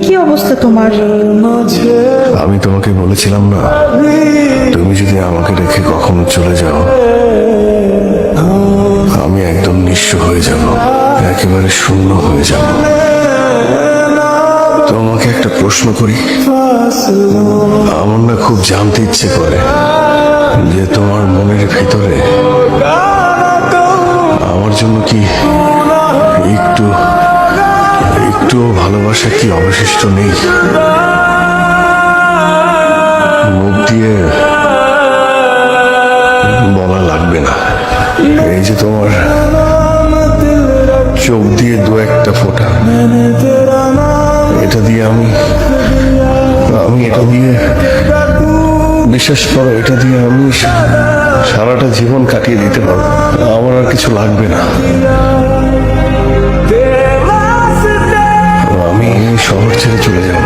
কি অবস্থা তোমার? আমি তোমাকে বলেছিলাম না, তুমি যদি আমাকে রেখে কখনো চলে যাও আমি একদম নিঃস্ব হয়ে যাব, একেবারে শূন্য হয়ে যাব। তোমাকে একটা প্রশ্ন করি, আমার না খুব জানতে ইচ্ছে করে যে তোমার মনের ভিতরে আমার জন্য কি একটু ভালোবাসা কি অবশিষ্ট নেই? মুখ দিয়ে বলা লাগবে না, এই যে তোমার চোখ দিয়ে দু একটা ফোঁটা, এটা দিয়ে আমি এটা দিয়ে বিশ্বাস করো, এটা দিয়ে আমি সারাটা জীবন কাটিয়ে দিতে পারবো। আমার আর কিছু লাগবে না। আমি শহর ছেড়ে চলে যাব।